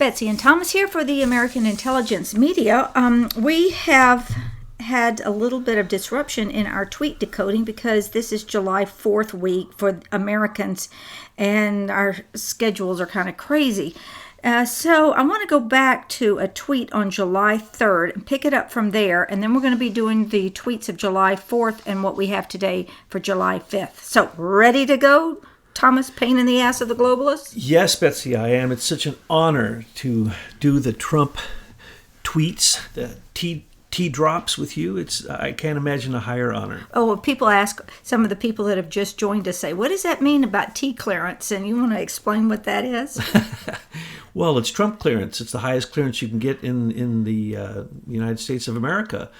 Betsy and Thomas here for the American Intelligence Media. We have had a little bit of disruption in our tweet decoding because this is July 4th week for Americans and our schedules are kind of crazy. So I want to go back to a tweet on July 3rd and pick it up from there, and then we're going to be doing the tweets of July 4th and what we have today for July 5th. So ready to go? Thomas, pain in the ass of the globalists? Yes, Betsy, I am. It's such an honor to do the Trump tweets, the T drops with you. I can't imagine a higher honor. Oh, well, people ask, some of the people that have just joined us say, what does that mean about T clearance? And you want to explain what that is? Well, it's Trump clearance. It's the highest clearance you can get in the United States of America.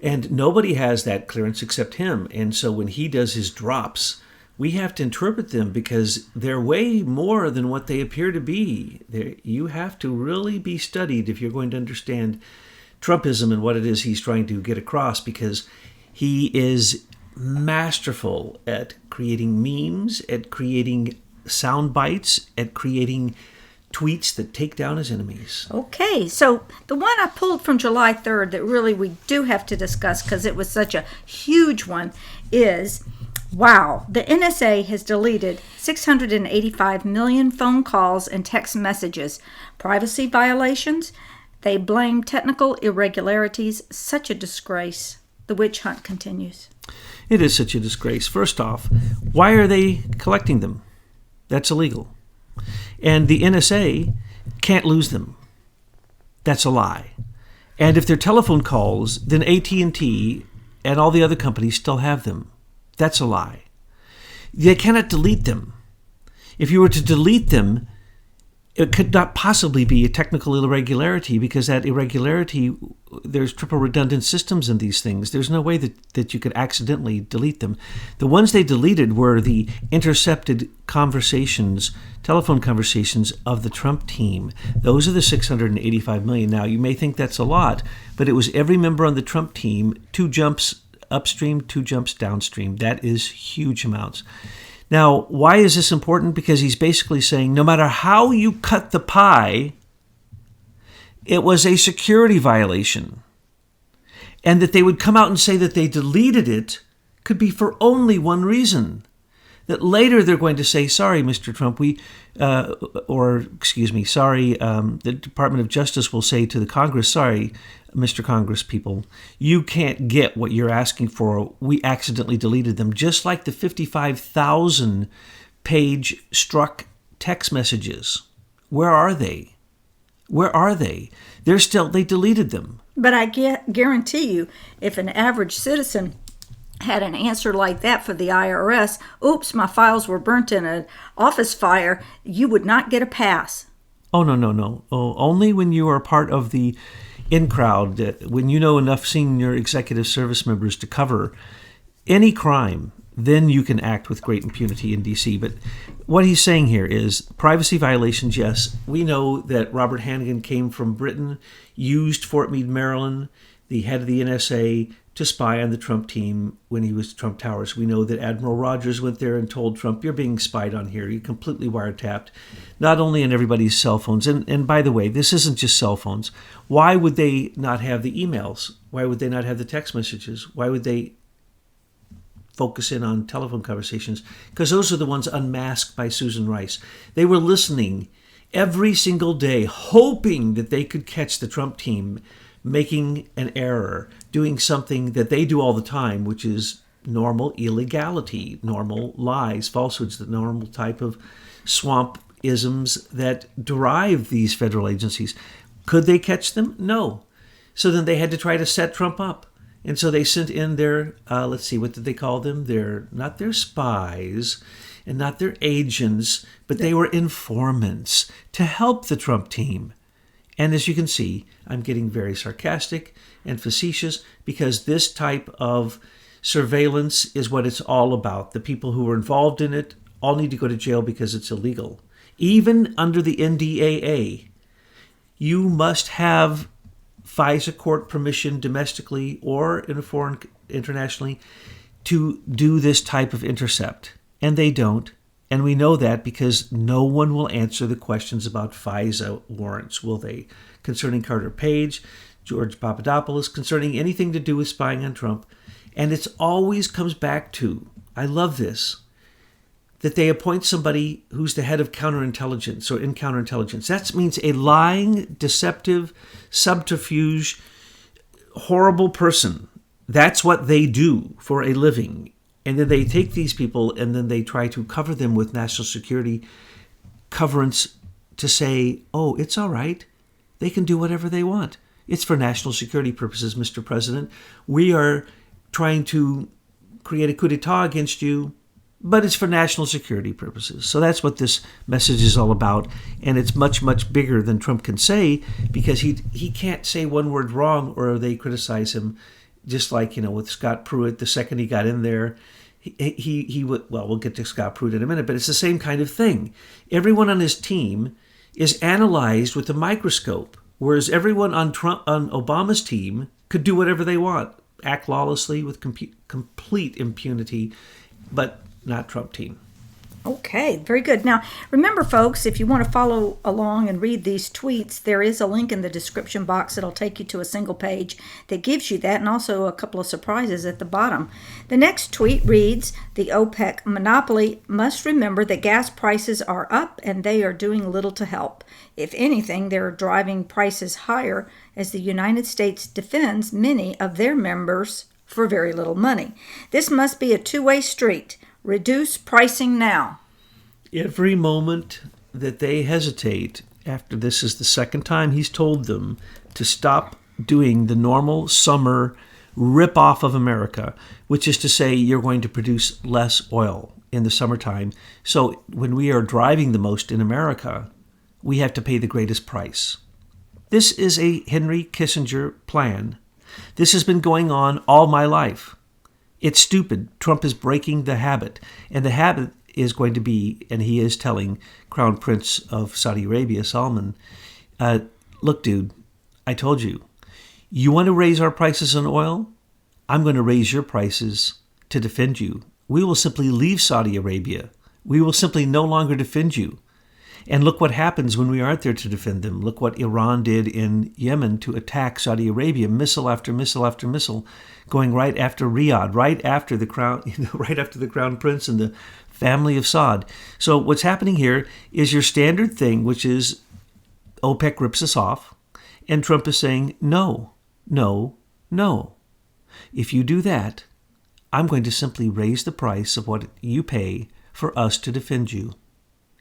And nobody has that clearance except him. And so when he does his drops, we have to interpret them because they're way more than what they appear to be. You have to really be studied if you're going to understand Trumpism and what it is he's trying to get across, because he is masterful at creating memes, at creating sound bites, at creating tweets that take down his enemies. Okay, so the one I pulled from July 3rd that really we do have to discuss because it was such a huge one is, wow, the NSA has deleted 685 million phone calls and text messages. Privacy violations. They blame technical irregularities. Such a disgrace. The witch hunt continues. It is such a disgrace. First off, why are they collecting them? That's illegal. And the NSA can't lose them. That's a lie. And if they're telephone calls, then AT&T and all the other companies still have them. That's a lie. They cannot delete them. If you were to delete them, it could not possibly be a technical irregularity, because that irregularity, there's triple redundant systems in these things. There's no way that you could accidentally delete them. The ones they deleted were the intercepted conversations, telephone conversations of the Trump team. Those are the 685 million. Now, you may think that's a lot, but it was every member on the Trump team, 2 jumps upstream, 2 jumps downstream. That is huge amounts. Now, why is this important? Because he's basically saying no matter how you cut the pie, it was a security violation. And that they would come out and say that they deleted it could be for only one reason. That later they're going to say, sorry, Mr. Trump, the Department of Justice will say to the Congress, sorry, Mr. Congress people, you can't get what you're asking for. We accidentally deleted them. Just like the 55,000 page struck text messages. Where are they? Where are they? They deleted them. But I guarantee you, if an average citizen had an answer like that for the IRS, oops, my files were burnt in an office fire, you would not get a pass. Oh, no. Oh, only when you are part of the in-crowd, when you know enough senior executive service members to cover any crime, then you can act with great impunity in D.C. But what he's saying here is privacy violations, yes. We know that Robert Hannigan came from Britain, used Fort Meade, Maryland, the head of the NSA, to spy on the Trump team when he was Trump Towers. We know that Admiral Rogers went there and told Trump, you're being spied on here. You're completely wiretapped, not only on everybody's cell phones. And by the way, this isn't just cell phones. Why would they not have the emails? Why would they not have the text messages? Why would they focus in on telephone conversations? Because those are the ones unmasked by Susan Rice. They were listening every single day, hoping that they could catch the Trump team making an error, doing something that they do all the time, which is normal illegality, normal lies, falsehoods, the normal type of swamp isms that derive these federal agencies. Could they catch them? No. So then they had to try to set Trump up. And so they sent in their, what did they call them? Not their spies and not their agents, but they were informants to help the Trump team. And as you can see, I'm getting very sarcastic and facetious because this type of surveillance is what it's all about. The people who were involved in it all need to go to jail because it's illegal. Even under the NDAA, you must have FISA court permission domestically or internationally to do this type of intercept. And they don't. And we know that because no one will answer the questions about FISA warrants, will they? Concerning Carter Page, George Papadopoulos, concerning anything to do with spying on Trump. And it always comes back to, I love this, that they appoint somebody who's the head of counterintelligence or in counterintelligence. That means a lying, deceptive, subterfuge, horrible person. That's what they do for a living. And then they take these people and then they try to cover them with national security coverance to say, oh, it's all right. They can do whatever they want. It's for national security purposes, Mr. President. We are trying to create a coup d'etat against you, but it's for national security purposes. So that's what this message is all about. And it's much, much bigger than Trump can say, because he can't say one word wrong or they criticize him. Just like, with Scott Pruitt, the second he got in there, he would, well, we'll get to Scott Pruitt in a minute, but it's the same kind of thing. Everyone on his team is analyzed with a microscope, whereas everyone on Obama's team could do whatever they want, act lawlessly with complete impunity, but not Trump team. Okay, very good. Now, remember, folks, if you want to follow along and read these tweets, there is a link in the description box that'll take you to a single page that gives you that, and also a couple of surprises at the bottom. The next tweet reads, the OPEC monopoly must remember that gas prices are up and they are doing little to help. If anything, they're driving prices higher as the United States defends many of their members for very little money. This must be a two-way street. Reduce pricing now. Every moment that they hesitate, after this is the second time he's told them to stop doing the normal summer rip-off of America, which is to say you're going to produce less oil in the summertime. So when we are driving the most in America, we have to pay the greatest price. This is a Henry Kissinger plan. This has been going on all my life. It's stupid. Trump is breaking the habit. And the habit is going to be, and he is telling Crown Prince of Saudi Arabia, Salman, look, dude, I told you, you want to raise our prices on oil? I'm going to raise your prices to defend you. We will simply leave Saudi Arabia. We will simply no longer defend you. And look what happens when we aren't there to defend them. Look what Iran did in Yemen to attack Saudi Arabia, missile after missile after missile, going right after Riyadh, right after the crown prince and the family of Saud. So what's happening here is your standard thing, which is OPEC rips us off, and Trump is saying, no, no, no. If you do that, I'm going to simply raise the price of what you pay for us to defend you.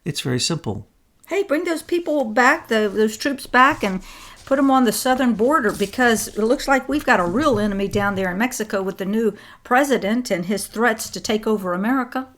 It's very simple. Hey, bring those people back, those troops back, and put them on the southern border, because it looks like we've got a real enemy down there in Mexico with the new president and his threats to take over America.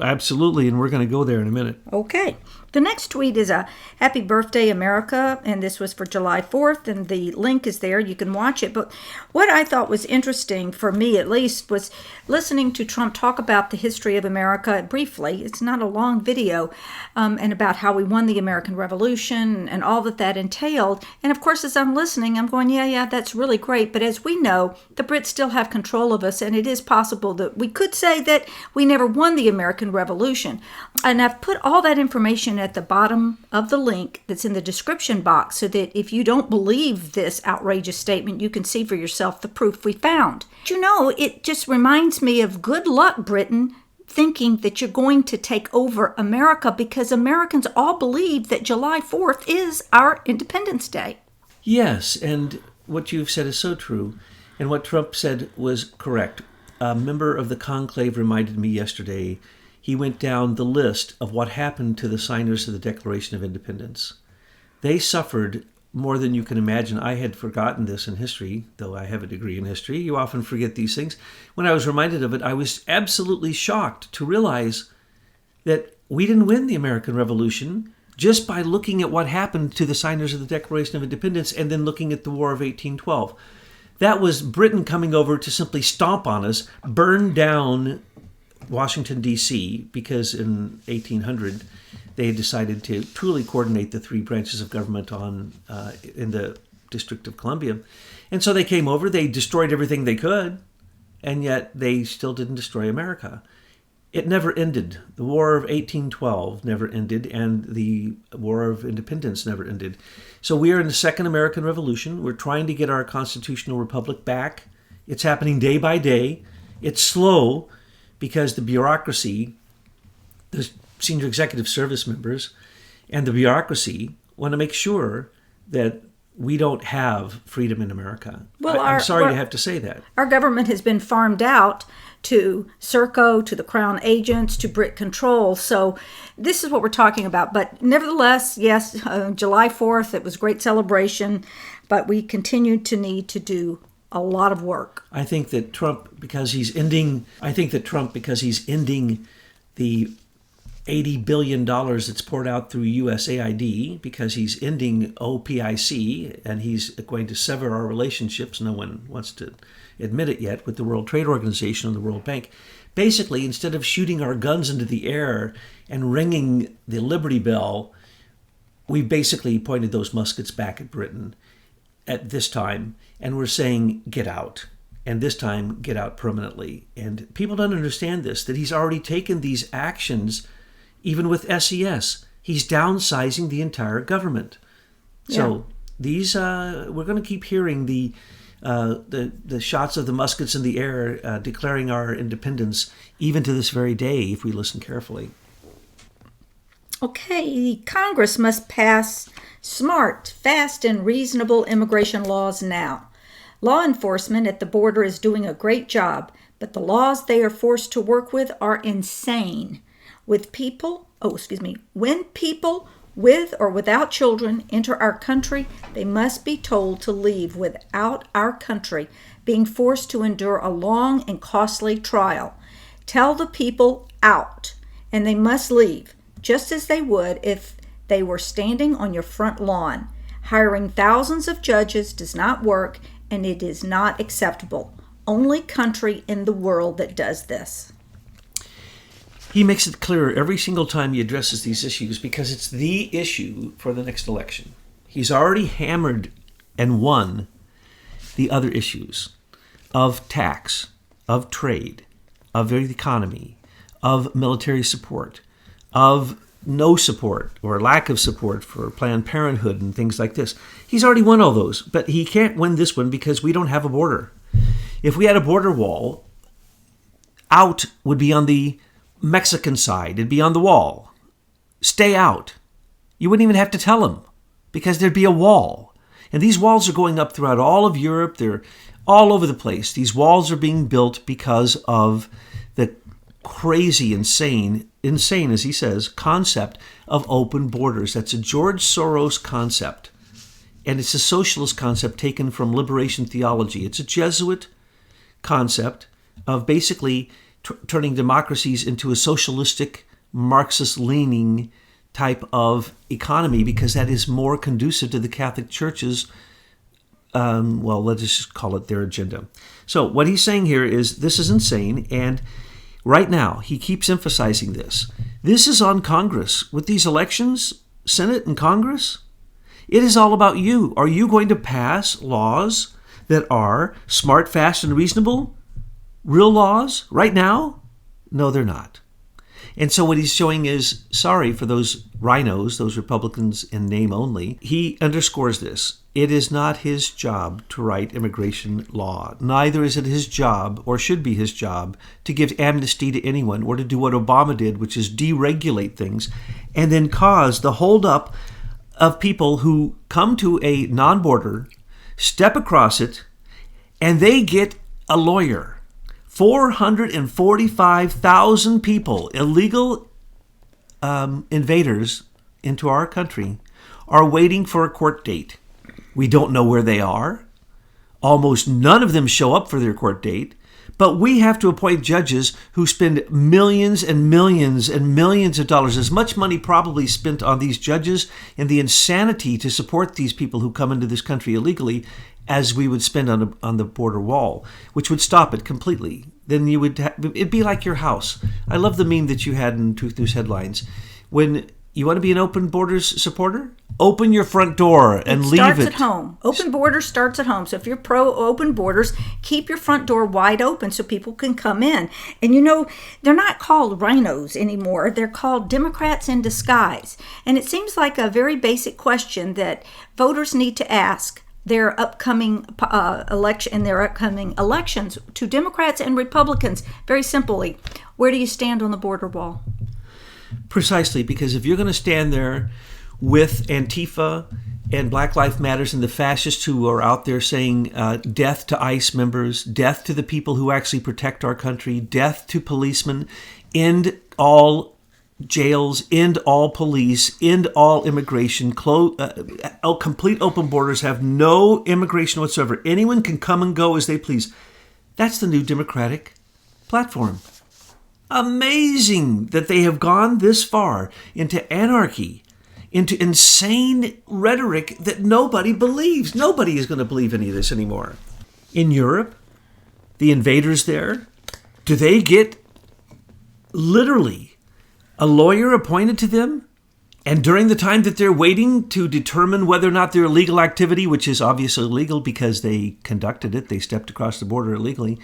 Absolutely, and we're going to go there in a minute. Okay. The next tweet is a happy birthday, America, and this was for July 4th, and the link is there. You can watch it. But what I thought was interesting, for me at least, was listening to Trump talk about the history of America briefly. It's not a long video, and about how we won the American Revolution and all that entailed. And of course, as I'm listening, I'm going, yeah, that's really great. But as we know, the Brits still have control of us, and it is possible that we could say that we never won the American Revolution. And I've put all that information at the bottom of the link that's in the description box, so that if you don't believe this outrageous statement, you can see for yourself the proof we found. It just reminds me of good luck, Britain, thinking that you're going to take over America, because Americans all believe that July 4th is our Independence Day. Yes, and what you've said is so true, and what Trump said was correct. A member of the conclave reminded me yesterday. He went down the list of what happened to the signers of the Declaration of Independence. They suffered more than you can imagine. I had forgotten this in history, though I have a degree in history. You often forget these things. When I was reminded of it, I was absolutely shocked to realize that we didn't win the American Revolution just by looking at what happened to the signers of the Declaration of Independence and then looking at the War of 1812. That was Britain coming over to simply stomp on us, burn down Washington, D.C., because in 1800 they had decided to truly coordinate the three branches of government in the District of Columbia. And so they came over, they destroyed everything they could, and yet they still didn't destroy America. it never ended. The War of 1812 never ended, and the War of Independence never ended. So we are in the Second American Revolution. We're trying to get our constitutional republic back. It's happening day by day. It's slow because the bureaucracy, the senior executive service members, and the bureaucracy want to make sure that we don't have freedom in America. Well, I'm sorry to have to say that. Our government has been farmed out to Serco, to the Crown agents, to Brit Control. So this is what we're talking about. But nevertheless, yes, July 4th, it was a great celebration, but we continue to need to do a lot of work. I think that Trump, because he's ending the $80 billion that's poured out through USAID, because he's ending OPIC, and he's going to sever our relationships, no one wants to admit it yet, with the World Trade Organization and the World Bank. Basically, instead of shooting our guns into the air and ringing the Liberty Bell, we basically pointed those muskets back at Britain at this time, and we're saying, get out. And this time, get out permanently. And people don't understand this, that he's already taken these actions. Even with SES, he's downsizing the entire government. So these, we're going to keep hearing the shots of the muskets in the air declaring our independence, even to this very day, if we listen carefully. Okay, Congress must pass smart, fast, and reasonable immigration laws now. Law enforcement at the border is doing a great job, but the laws they are forced to work with are insane. When people with or without children enter our country, they must be told to leave without our country being forced to endure a long and costly trial. Tell the people out, and they must leave, just as they would if they were standing on your front lawn. Hiring thousands of judges does not work, and it is not acceptable. Only country in the world that does this. He makes it clear every single time he addresses these issues because it's the issue for the next election. He's already hammered and won the other issues of tax, of trade, of the economy, of military support, of no support or lack of support for Planned Parenthood and things like this. He's already won all those, but he can't win this one because we don't have a border. If we had a border wall, out would be on the Mexican side. It'd be on the wall. Stay out. You wouldn't even have to tell them because there'd be a wall. And these walls are going up throughout all of Europe. They're all over the place. These walls are being built because of the crazy, insane, as he says, concept of open borders. That's a George Soros concept. And it's a socialist concept taken from liberation theology. It's a Jesuit concept of basically turning democracies into a socialistic, Marxist-leaning type of economy because that is more conducive to the Catholic Church's, let's just call it their agenda. So what he's saying here is this is insane, and right now he keeps emphasizing this. This is on Congress. With these elections, Senate and Congress, it is all about you. Are you going to pass laws that are smart, fast, and reasonable? Real laws right now? No, they're not. And so what he's showing is sorry for those rhinos, those Republicans in name only. He underscores this. It is not his job to write immigration law. Neither is it his job, or should be his job, to give amnesty to anyone or to do what Obama did, which is deregulate things and then cause the holdup of people who come to a non-border, step across it, and they get a lawyer. 445,000 people, illegal invaders into our country, are waiting for a court date. We don't know where they are. Almost none of them show up for their court date. But we have to appoint judges who spend millions and millions and millions of dollars, as much money probably spent on these judges and the insanity to support these people who come into this country illegally as we would spend on the border wall, which would stop it completely. Then you would it'd be like your house. I love the meme that you had in Truth News Headlines. When You want to be an open borders supporter? Open your front door and leave Starts it. at home. Open borders starts at home. So if you're pro open borders, keep your front door wide open so people can come in. And they're not called rhinos anymore. They're called Democrats in disguise. And it seems like a very basic question that voters need to ask their upcoming elections to Democrats and Republicans. Very simply, where do you stand on the border wall? Precisely, because if you're going to stand there with Antifa and Black Lives Matters and the fascists who are out there saying death to ICE members, death to the people who actually protect our country, death to policemen, end all jails, end all police, end all immigration, complete open borders, have no immigration whatsoever. Anyone can come and go as they please. That's the new Democratic platform. Amazing that they have gone this far into anarchy, into insane rhetoric that nobody believes. Nobody is going to believe any of this anymore. In Europe, the invaders there, do they get literally a lawyer appointed to them? And during the time that they're waiting to determine whether or not their illegal activity, which is obviously illegal because they conducted it, they stepped across the border illegally,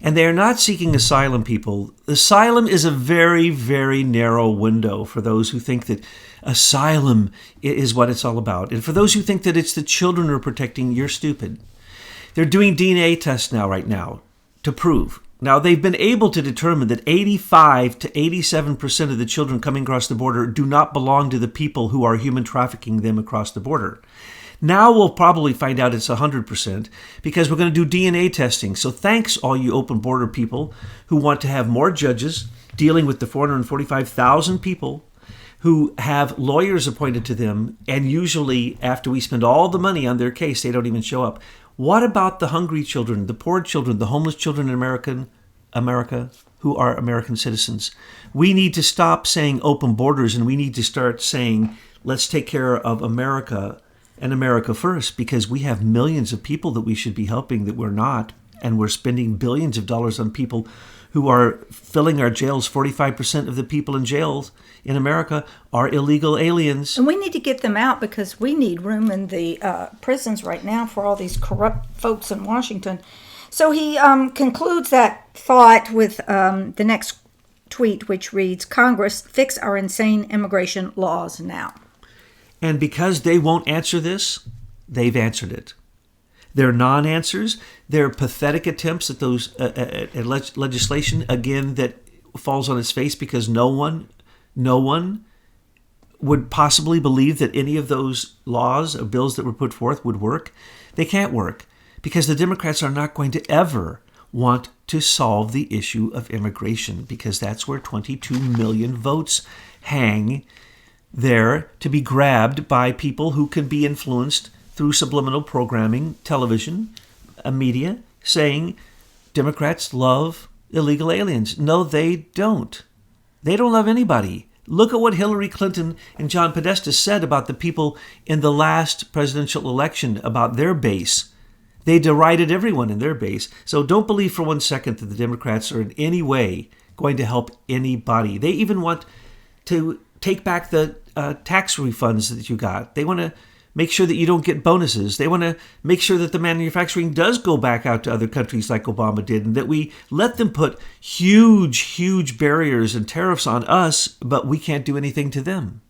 and they are not seeking asylum, people. Asylum is a very, very narrow window for those who think that asylum is what it's all about. And for those who think that it's the children we're protecting, you're stupid. They're doing DNA tests right now to prove. Now, they've been able to determine that 85 to 87% of the children coming across the border do not belong to the people who are human trafficking them across the border. Now we'll probably find out it's 100% because we're going to do DNA testing. So thanks, all you open border people who want to have more judges dealing with the 445,000 people who have lawyers appointed to them, and usually after we spend all the money on their case, they don't even show up. What about the hungry children, the poor children, the homeless children in America who are American citizens? We need to stop saying open borders, and we need to start saying, let's take care of America and America first, because we have millions of people that we should be helping that we're not, and we're spending billions of dollars on people who are filling our jails. 45% of the people in jails in America are illegal aliens. And we need to get them out because we need room in the prisons right now for all these corrupt folks in Washington. So he concludes that thought with the next tweet, which reads, Congress, fix our insane immigration laws now. And because they won't answer this, they've answered it. Their non-answers, their pathetic attempts at those legislation, again, that falls on its face because no one would possibly believe that any of those laws or bills that were put forth would work. They can't work because the Democrats are not going to ever want to solve the issue of immigration, because that's where 22 million votes hang there to be grabbed by people who can be influenced through subliminal programming, television, media, saying Democrats love illegal aliens. No, they don't. They don't love anybody. Look at what Hillary Clinton and John Podesta said about the people in the last presidential election, about their base. They derided everyone in their base. So don't believe for 1 second that the Democrats are in any way going to help anybody. They even want to take back the tax refunds that you got. They want to make sure that you don't get bonuses. They want to make sure that the manufacturing does go back out to other countries like Obama did, and that we let them put huge, huge barriers and tariffs on us, but we can't do anything to them.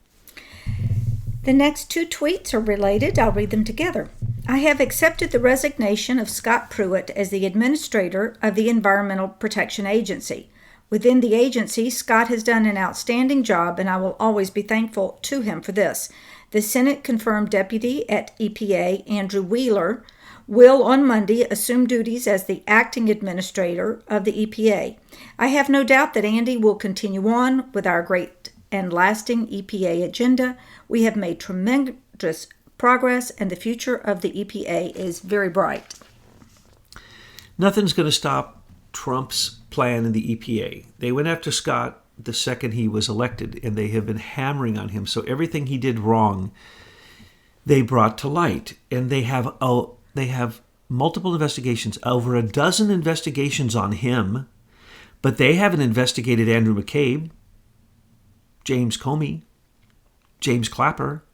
The next two tweets are related. I'll read them together. I have accepted the resignation of Scott Pruitt as the administrator of the Environmental Protection Agency. Within the agency, Scott has done an outstanding job, and I will always be thankful to him for this. The Senate confirmed Deputy at EPA Andrew Wheeler will on Monday assume duties as the acting administrator of the EPA. I have no doubt that Andy will continue on with our great and lasting EPA agenda. We have made tremendous progress, and the future of the EPA is very bright. Nothing's going to stop Trump's plan in the EPA. They went after Scott the second he was elected, and they have been hammering on him. So everything he did wrong, they brought to light, and they have multiple investigations, over a dozen investigations on him, but they haven't investigated Andrew McCabe, James Comey, James Clapper,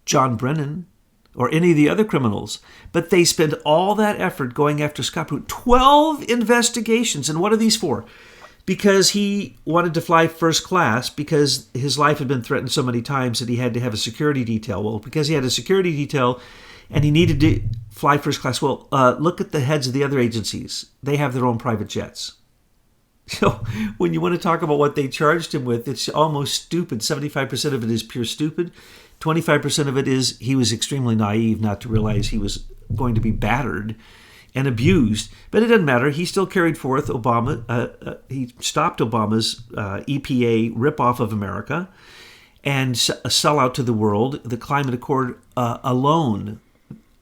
John Brennan, or any of the other criminals. But they spend all that effort going after Scott Pruitt. 12 investigations. And what are these for? Because he wanted to fly first class because his life had been threatened so many times that he had to have a security detail. Well, because he had a security detail and he needed to fly first class, well, look at the heads of the other agencies. They have their own private jets. So when you want to talk about what they charged him with, it's almost stupid. 75% of it is pure stupid. 25% of it is he was extremely naive not to realize he was going to be battered and abused. But it doesn't matter. He still carried forth Obama. He stopped Obama's EPA ripoff of America and a sellout to the world. The Climate Accord alone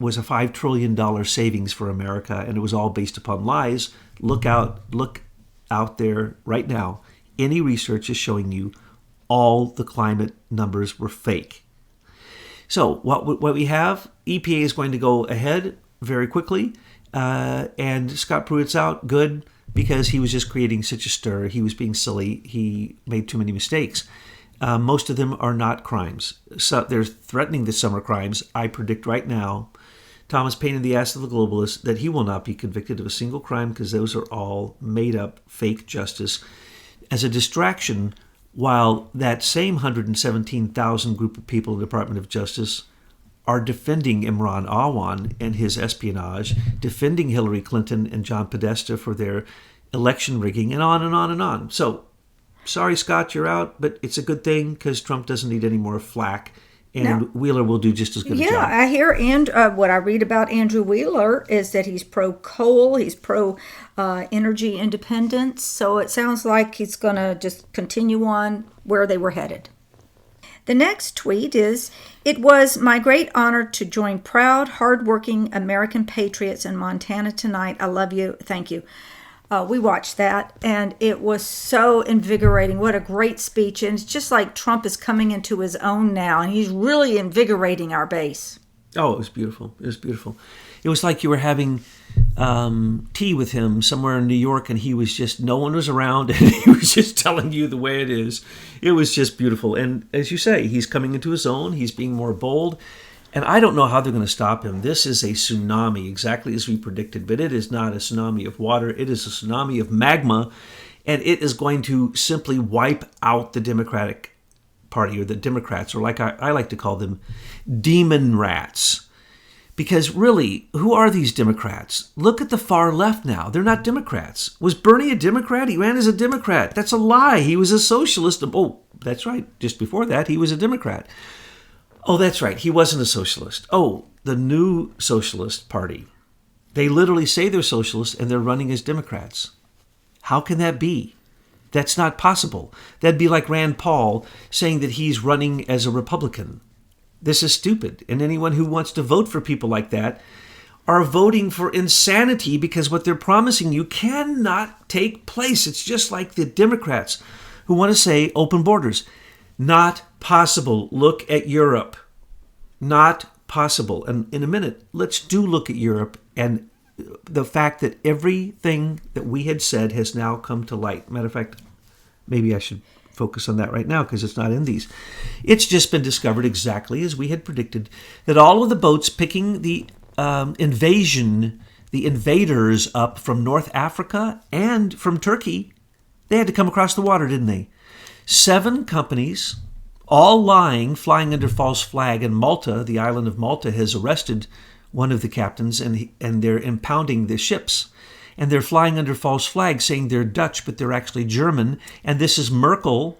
was a $5 trillion savings for America, and it was all based upon lies. Look out there right now. Any research is showing you all the climate numbers were fake. So what we have, EPA is going to go ahead very quickly, and Scott Pruitt's out. Good, because he was just creating such a stir. He was being silly. He made too many mistakes. Most of them are not crimes. So they're threatening the summer crimes. I predict right now, Thomas Paine in the ass of the globalists, that he will not be convicted of a single crime because those are all made up fake justice as a distraction, while that same 117,000 group of people in the Department of Justice are defending Imran Awan and his espionage, defending Hillary Clinton and John Podesta for their election rigging, and on and on and on. So, sorry, Scott, you're out, but it's a good thing because Trump doesn't need any more flack. And Wheeler will do just as good a job. Yeah, I hear, and what I read about Andrew Wheeler is that he's pro-coal, he's pro-energy independence, so it sounds like he's going to just continue on where they were headed. The next tweet is, "It was my great honor to join proud, hardworking American patriots in Montana tonight. I love you. Thank you." We watched that, and it was so invigorating. What a great speech. And it's just like Trump is coming into his own now, and he's really invigorating our base. Oh, it was beautiful. It was beautiful. It was like you were having tea with him somewhere in New York, and he was just, no one was around, and he was just telling you the way it is. It was just beautiful. And as you say, he's coming into his own. He's being more bold. And I don't know how they're going to stop him. This is a tsunami, exactly as we predicted, but it is not a tsunami of water. It is a tsunami of magma, and it is going to simply wipe out the Democratic Party, or the Democrats, or like I like to call them, demon rats. Because really, who are these Democrats? Look at the far left now. They're not Democrats. Was Bernie a Democrat? He ran as a Democrat. That's a lie. He was a socialist. Oh, that's right. Just before that, he was a Democrat. Oh, that's right. He wasn't a socialist. Oh, the new Socialist Party. They literally say they're socialists and they're running as Democrats. How can that be? That's not possible. That'd be like Rand Paul saying that he's running as a Republican. This is stupid. And anyone who wants to vote for people like that are voting for insanity, because what they're promising you cannot take place. It's just like the Democrats who want to say open borders. Not possible. Look at Europe. Not possible. And in a minute, let's do look at Europe and the fact that everything that we had said has now come to light. Matter of fact, maybe I should focus on that right now because it's not in these. It's just been discovered exactly as we had predicted, that all of the boats picking the invaders up from North Africa and from Turkey, they had to come across the water, didn't they? 7 companies, all lying, flying under false flag. And Malta, the island of Malta, has arrested one of the captains, and they're impounding the ships. And they're flying under false flag, saying they're Dutch, but they're actually German. And this is Merkel,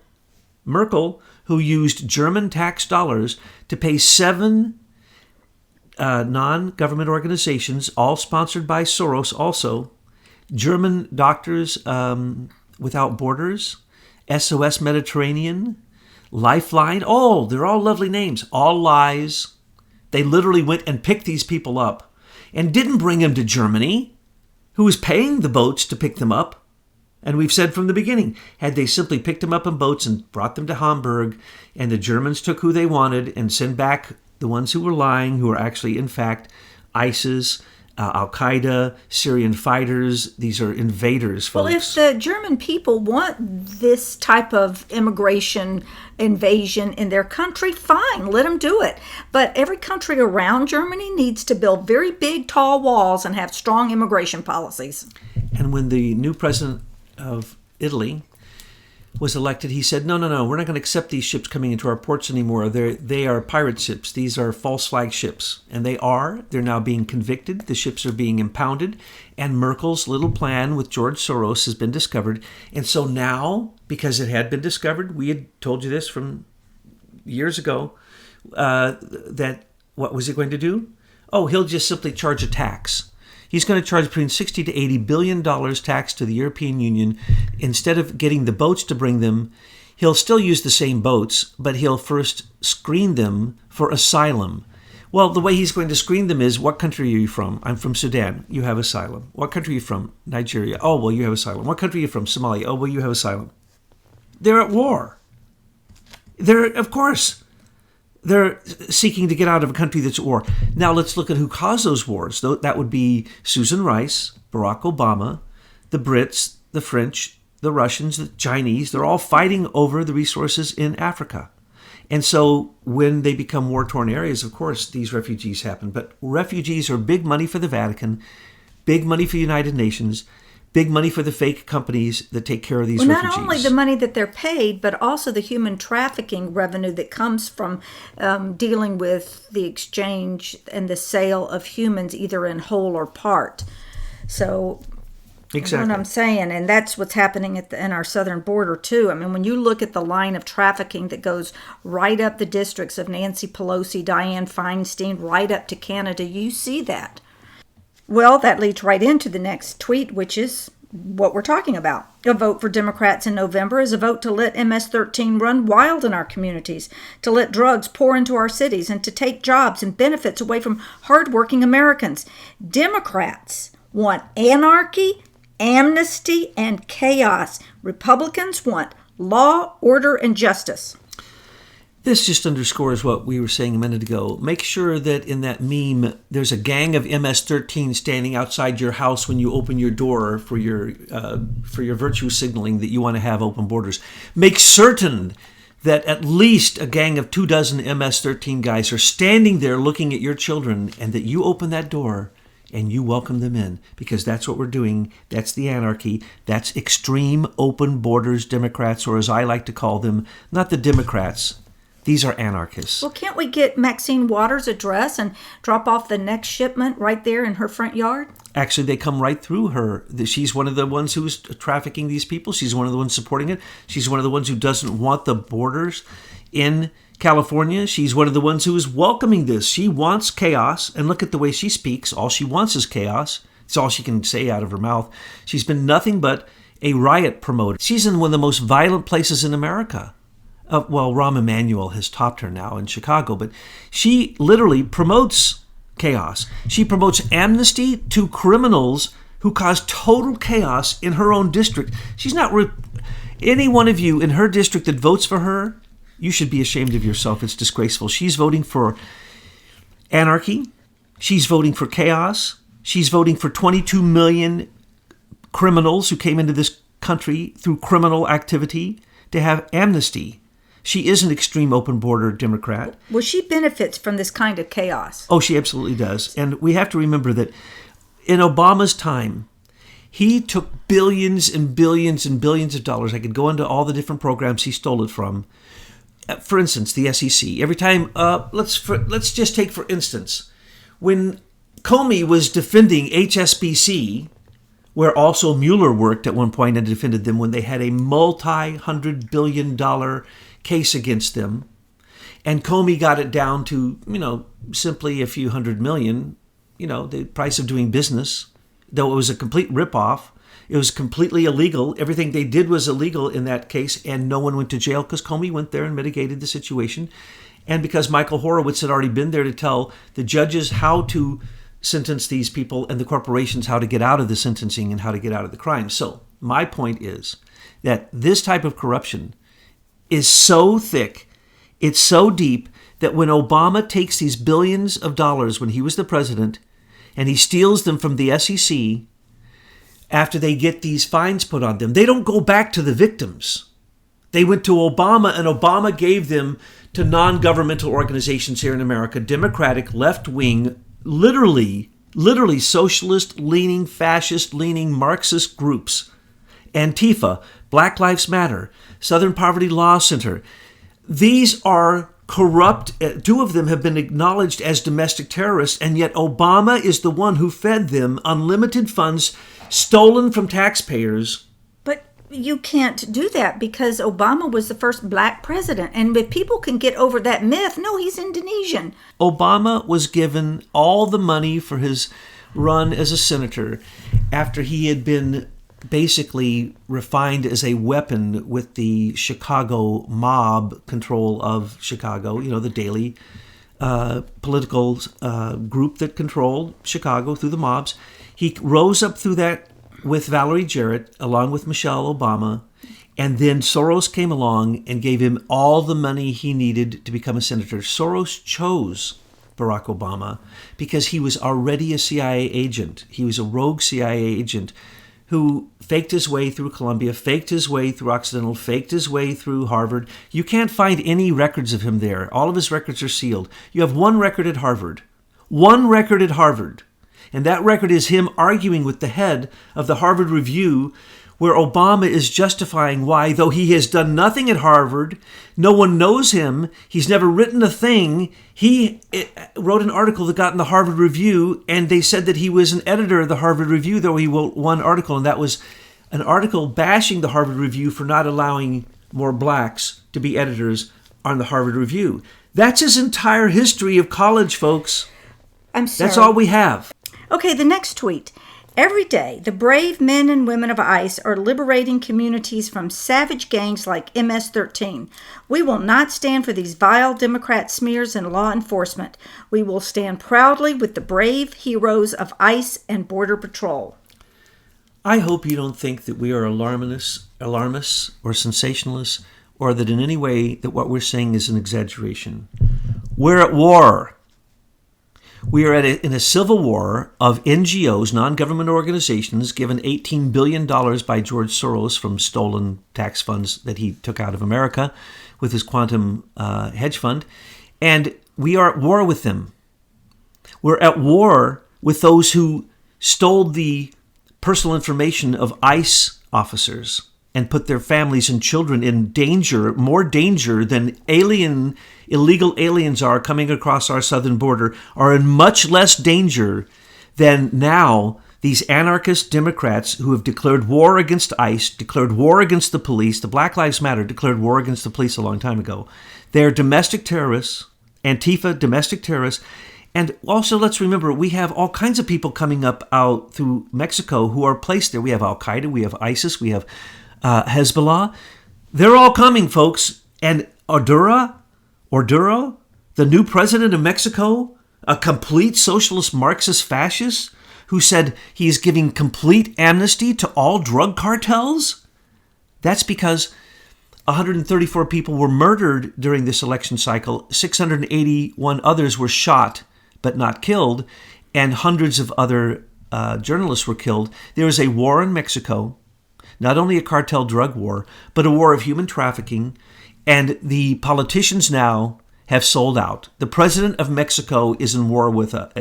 who used German tax dollars to pay 7 non-government organizations, all sponsored by Soros also, German Doctors Without Borders, SOS Mediterranean, Lifeline. Oh, they're all lovely names. All lies. They literally went and picked these people up and didn't bring them to Germany, who was paying the boats to pick them up. And we've said from the beginning, had they simply picked them up in boats and brought them to Hamburg, and the Germans took who they wanted and sent back the ones who were lying, who were actually, in fact, ISIS, Al Qaeda, Syrian fighters. These are invaders, folks. Well, if the German people want this type of immigration invasion in their country, fine, let them do it. But every country around Germany needs to build very big, tall walls and have strong immigration policies. And when the new president of Italy was elected, he said, no, we're not going to accept these ships coming into our ports anymore. They are pirate ships. These are false flag ships. And they are. They're now being convicted. The ships are being impounded. And Merkel's little plan with George Soros has been discovered. And so now, because it had been discovered, we had told you this from years ago, that what was he going to do? Oh, he'll just simply charge a tax. He's going to charge between $60 to $80 billion tax to the European Union. Instead of getting the boats to bring them, he'll still use the same boats, but he'll first screen them for asylum. Well, the way he's going to screen them is, what country are you from? I'm from Sudan. You have asylum. What country are you from? Nigeria. Oh, well, you have asylum. What country are you from? Somalia. Oh, well, you have asylum. They're at war. Of course. They're seeking to get out of a country that's at war. Now let's look at who caused those wars. That would be Susan Rice, Barack Obama, the Brits, the French, the Russians, the Chinese. They're all fighting over the resources in Africa. And so when they become war-torn areas, of course, these refugees happen. But refugees are big money for the Vatican, big money for the United Nations, big money for the fake companies that take care of these refugees. Not only the money that they're paid, but also the human trafficking revenue that comes from dealing with the exchange and the sale of humans, either in whole or part. So exactly what I'm saying, and that's what's happening in our southern border too. I mean, when you look at the line of trafficking that goes right up the districts of Nancy Pelosi, Dianne Feinstein, right up to Canada, you see that. Well, that leads right into the next tweet, which is what we're talking about. A vote for Democrats in November is a vote to let MS-13 run wild in our communities, to let drugs pour into our cities, and to take jobs and benefits away from hardworking Americans. Democrats want anarchy, amnesty, and chaos. Republicans want law, order, and justice. This just underscores what we were saying a minute ago. Make sure that in that meme, there's a gang of MS-13 standing outside your house when you open your door for your virtue signaling that you want to have open borders. Make certain that at least a gang of 24 MS-13 guys are standing there looking at your children, and that you open that door and you welcome them in, because that's what we're doing. That's the anarchy. That's extreme open borders Democrats, or as I like to call them, not the Democrats. These are anarchists. Well, can't we get Maxine Waters' address and drop off the next shipment right there in her front yard? Actually, they come right through her. She's one of the ones who's trafficking these people. She's one of the ones supporting it. She's one of the ones who doesn't want the borders in California. She's one of the ones who is welcoming this. She wants chaos. And look at the way she speaks. All she wants is chaos. It's all she can say out of her mouth. She's been nothing but a riot promoter. She's in one of the most violent places in America. Well, Rahm Emanuel has topped her now in Chicago, but she literally promotes chaos. She promotes amnesty to criminals who cause total chaos in her own district. She's not... Any one of you in her district that votes for her, you should be ashamed of yourself. It's disgraceful. She's voting for anarchy. She's voting for chaos. She's voting for 22 million criminals who came into this country through criminal activity to have amnesty. She is an extreme open border Democrat. Well, she benefits from this kind of chaos. Oh, she absolutely does. And we have to remember that in Obama's time, he took billions and billions and billions of dollars. I could go into all the different programs he stole it from. For instance, the SEC. Every time, let's just take for instance, when Comey was defending HSBC, where also Mueller worked at one point and defended them when they had a multi-$100 billion case against them, and Comey got it down to, simply a few $100 million, the price of doing business, though it was a complete ripoff. It was completely illegal. Everything they did was illegal in that case, and no one went to jail because Comey went there and mitigated the situation. And because Michael Horowitz had already been there to tell the judges how to sentence these people and the corporations how to get out of the sentencing and how to get out of the crime. So my point is that this type of corruption is so thick, it's so deep, that when Obama takes these billions of dollars when he was the president and he steals them from the SEC after they get these fines put on them. They don't go back to the victims. They went to Obama, and Obama gave them to non-governmental organizations here in America, Democratic, left-wing, literally socialist-leaning, fascist-leaning Marxist groups. Antifa, Black Lives Matter, Southern Poverty Law Center. These are corrupt. Two of them have been acknowledged as domestic terrorists, and yet Obama is the one who fed them unlimited funds stolen from taxpayers. But you can't do that because Obama was the first black president. And if people can get over that myth, no, he's Indonesian. Obama was given all the money for his run as a senator after he had been basically refined as a weapon with the Chicago mob control of Chicago, the daily political group that controlled Chicago through the mobs. He rose up through that with Valerie Jarrett, along with Michelle Obama, and then Soros came along and gave him all the money he needed to become a senator. Soros chose Barack Obama because he was already a CIA agent. He was a rogue CIA agent who faked his way through Columbia, faked his way through Occidental, faked his way through Harvard. You can't find any records of him there. All of his records are sealed. You have one record at Harvard. One record at Harvard. And that record is him arguing with the head of the Harvard Review, where Obama is justifying why, though he has done nothing at Harvard, no one knows him, he's never written a thing, he wrote an article that got in the Harvard Review, and they said that he was an editor of the Harvard Review, though he wrote one article, and that was an article bashing the Harvard Review for not allowing more blacks to be editors on the Harvard Review. That's his entire history of college, folks. I'm sorry. That's all we have. Okay, the next tweet. Every day, the brave men and women of ICE are liberating communities from savage gangs like MS-13. We will not stand for these vile Democrat smears in law enforcement. We will stand proudly with the brave heroes of ICE and Border Patrol. I hope you don't think that we are alarmists or sensationalists, or that in any way that what we're saying is an exaggeration. We're at war. We are in a civil war of NGOs, non-government organizations, given $18 billion by George Soros from stolen tax funds that he took out of America with his quantum hedge fund. And we are at war with them. We're at war with those who stole the personal information of ICE officers and put their families and children in danger, more danger than illegal aliens are coming across our southern border, are in much less danger than now these anarchist Democrats who have declared war against ICE, declared war against the police. The Black Lives Matter declared war against the police a long time ago. They're domestic terrorists, Antifa, domestic terrorists. And also, let's remember, we have all kinds of people coming up out through Mexico who are placed there. We have Al-Qaeda, we have ISIS, we have Hezbollah. They're all coming, folks. And Orduro, the new president of Mexico, a complete socialist Marxist fascist who said he's giving complete amnesty to all drug cartels? That's because 134 people were murdered during this election cycle. 681 others were shot but not killed, and hundreds of other journalists were killed. There is a war in Mexico, not only a cartel drug war, but a war of human trafficking, and the politicians now have sold out. The president of Mexico is in war with us,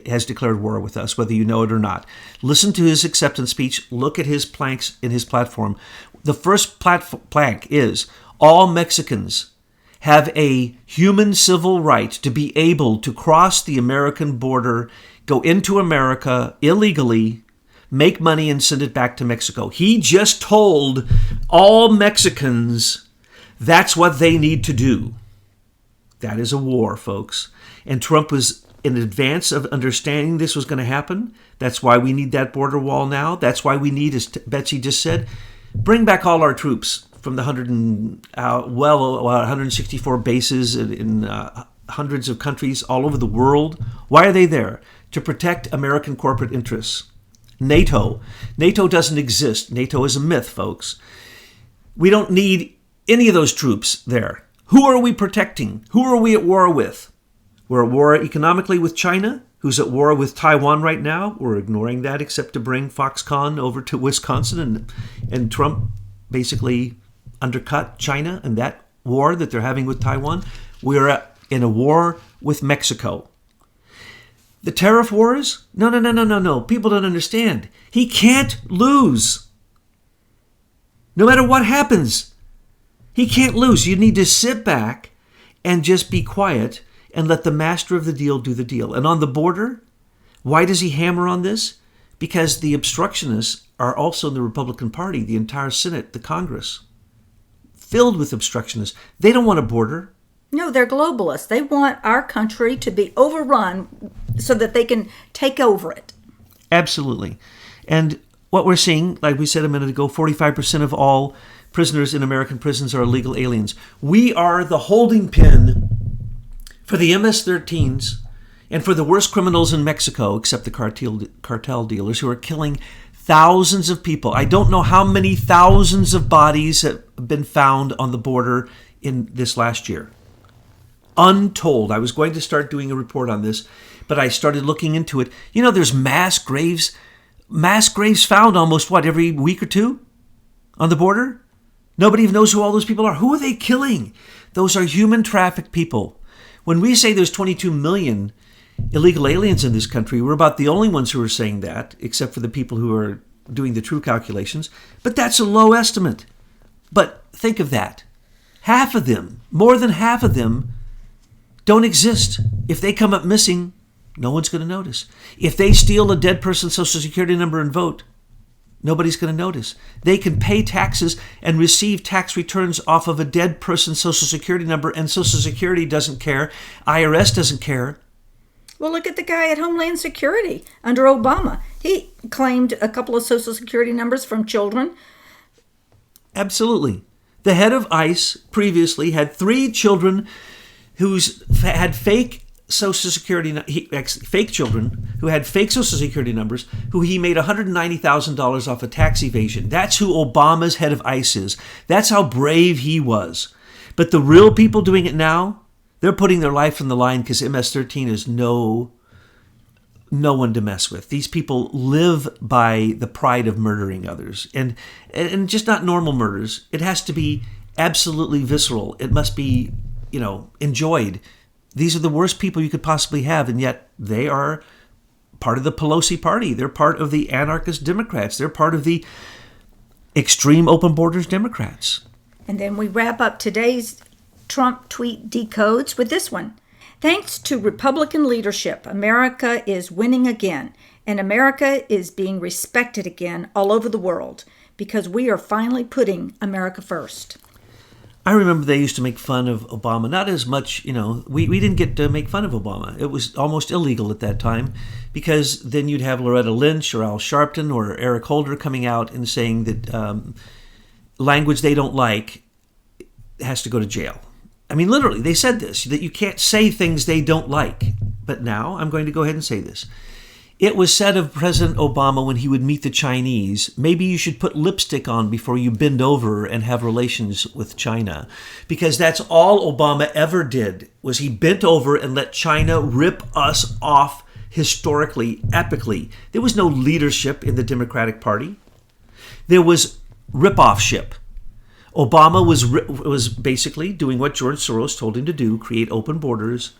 has declared war with us, whether you know it or not. Listen to his acceptance speech. Look at his planks in his platform. The first plank is all Mexicans have a human civil right to be able to cross the American border, go into America illegally, make money, and send it back to Mexico. He just told all Mexicans that's what they need to do. That is a war, folks. And Trump was in advance of understanding this was going to happen. That's why we need that border wall now. That's why we need, as Betsy just said, bring back all our troops from the 164 bases in hundreds of countries all over the world. Why are they there? To protect American corporate interests. NATO doesn't exist. NATO is a myth, folks. We don't need any of those troops there. Who are we protecting? Who are we at war with? We're at war economically with China. who's at war with Taiwan right now. We're ignoring that except to bring Foxconn over to Wisconsin, and Trump basically undercut China and that war that they're having with Taiwan. We're in a war with Mexico. The tariff wars? No. People don't understand. He can't lose. No matter what happens, he can't lose. You need to sit back and just be quiet and let the master of the deal do the deal. And on the border, why does he hammer on this? Because the obstructionists are also in the Republican Party, the entire Senate, the Congress, filled with obstructionists. They don't want a border. No, they're globalists. They want our country to be overrun so that they can take over it. Absolutely. And what we're seeing, like we said a minute ago, 45% of all prisoners in American prisons are illegal aliens. We are the holding pin for the MS-13s and for the worst criminals in Mexico, except the cartel dealers who are killing thousands of people. I don't know how many thousands of bodies have been found on the border in this last year. Untold. I was going to start doing a report on this, but I started looking into it. You know, there's mass graves found almost, every week or two on the border? Nobody even knows who all those people are. Who are they killing? Those are human trafficked people. When we say there's 22 million illegal aliens in this country, we're about the only ones who are saying that, except for the people who are doing the true calculations. But that's a low estimate. But think of that. Half of them, more than half of them, don't exist. If they come up missing, no one's going to notice. If they steal a dead person's social security number and vote, nobody's going to notice. They can pay taxes and receive tax returns off of a dead person's social security number, and Social Security doesn't care. IRS doesn't care. Well, look at the guy at Homeland Security under Obama. He claimed a couple of social security numbers from children. Absolutely. The head of ICE previously had 3 children who had fake Social Security, fake children who had fake Social Security numbers, who he made $190,000 off of tax evasion. That's who Obama's head of ICE is. That's how brave he was. But the real people doing it now, they're putting their life on the line because MS-13 is no one to mess with. These people live by the pride of murdering others, and just not normal murders. It has to be absolutely visceral. It must be, enjoyed. These are the worst people you could possibly have, and yet they are part of the Pelosi party. They're part of the anarchist Democrats. They're part of the extreme open borders Democrats. And then we wrap up today's Trump tweet decodes with this one. Thanks to Republican leadership, America is winning again, and America is being respected again all over the world because we are finally putting America first. I remember they used to make fun of Obama. Not as much, we didn't get to make fun of Obama. It was almost illegal at that time because then you'd have Loretta Lynch or Al Sharpton or Eric Holder coming out and saying that language they don't like has to go to jail. I mean, literally, they said this, that you can't say things they don't like. But now I'm going to go ahead and say this. It was said of President Obama when he would meet the Chinese, maybe you should put lipstick on before you bend over and have relations with China. Because that's all Obama ever did, was he bent over and let China rip us off historically, epically. There was no leadership in the Democratic Party. There was rip-off-ship. Obama was basically doing what George Soros told him to do, create open borders,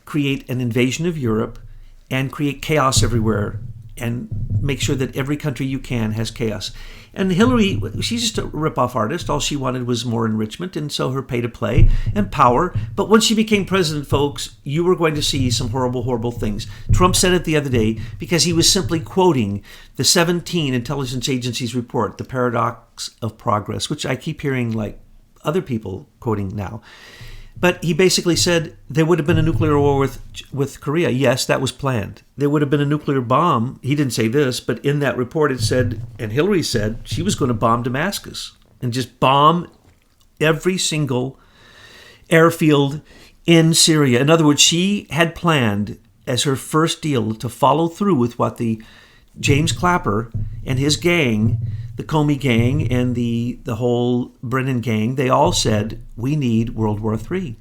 create an invasion of Europe, and create chaos everywhere, and make sure that every country you can has chaos. And Hillary, she's just a rip-off artist. All she wanted was more enrichment, and so her pay-to-play and power. But once she became president, folks, you were going to see some horrible, horrible things. Trump said it the other day because he was simply quoting the 17 intelligence agencies' report, The Paradox of Progress, which I keep hearing like other people quoting now. But he basically said there would have been a nuclear war with Korea. Yes, that was planned. There would have been a nuclear bomb. He didn't say this, but in that report it said, and Hillary said, she was going to bomb Damascus and just bomb every single airfield in Syria. In other words, she had planned as her first deal to follow through with what the James Clapper and his gang, the Comey gang and the whole Brennan gang, they all said, we need World War III.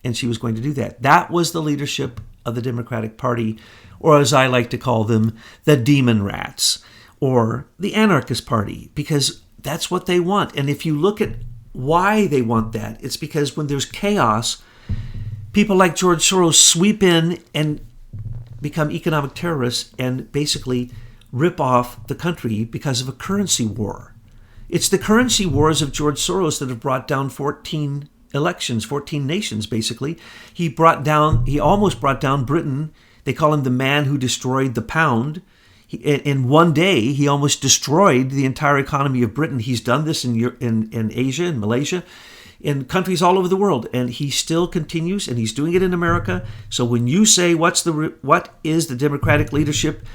And she was going to do that. That was the leadership of the Democratic Party, or as I like to call them, the demon rats, or the anarchist party, because that's what they want. And if you look at why they want that, it's because when there's chaos, people like George Soros sweep in and become economic terrorists and basically rip off the country because of a currency war. It's the currency wars of George Soros that have brought down 14 elections, 14 nations, basically. He almost brought down Britain. They call him the man who destroyed the pound. In one day, he almost destroyed the entire economy of Britain. He's done this in Asia, in Malaysia, in countries all over the world, and he still continues, and he's doing it in America. So when you say what is the Democratic leadership,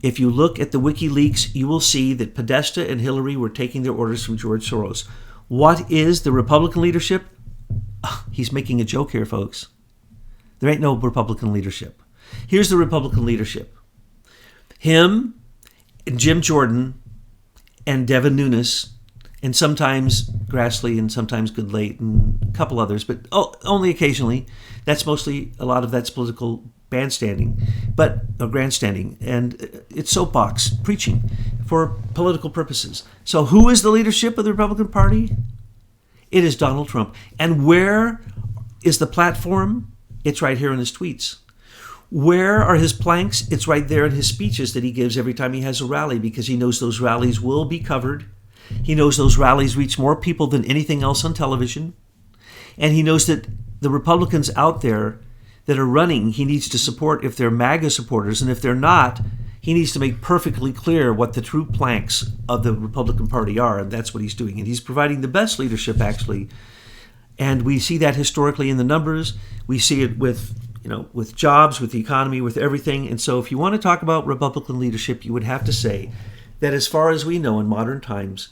if you look at the WikiLeaks, you will see that Podesta and Hillary were taking their orders from George Soros. What is the Republican leadership? He's making a joke here, folks. There ain't no Republican leadership. Here's the Republican leadership. Him and Jim Jordan and Devin Nunes and sometimes Grassley and sometimes Goodlate and a couple others, but only occasionally. That's mostly, a lot of that's political grandstanding and it's soapbox preaching for political purposes. So who is the leadership of the Republican Party? It is Donald Trump. And where is the platform? It's right here in his tweets. Where are his planks? It's right there in his speeches that he gives every time he has a rally, because he knows those rallies will be covered. He knows those rallies reach more people than anything else on television. And he knows that the Republicans out there that are running, he needs to support if they're MAGA supporters. And if they're not, he needs to make perfectly clear what the true planks of the Republican Party are. And that's what he's doing. And he's providing the best leadership, actually. And we see that historically in the numbers. We see it with jobs, with the economy, with everything. And so if you want to talk about Republican leadership, you would have to say that as far as we know in modern times,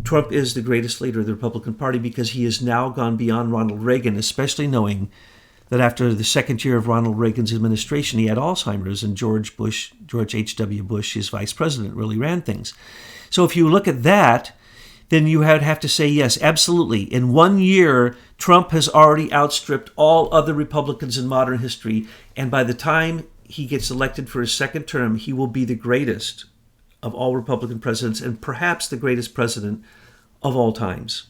Trump is the greatest leader of the Republican Party, because he has now gone beyond Ronald Reagan, especially knowing that after the second year of Ronald Reagan's administration, he had Alzheimer's, and George H.W. Bush, his vice president, really ran things. So if you look at that, then you would have to say, yes, absolutely. In 1 year, Trump has already outstripped all other Republicans in modern history. And by the time he gets elected for his second term, he will be the greatest of all Republican presidents and perhaps the greatest president of all times.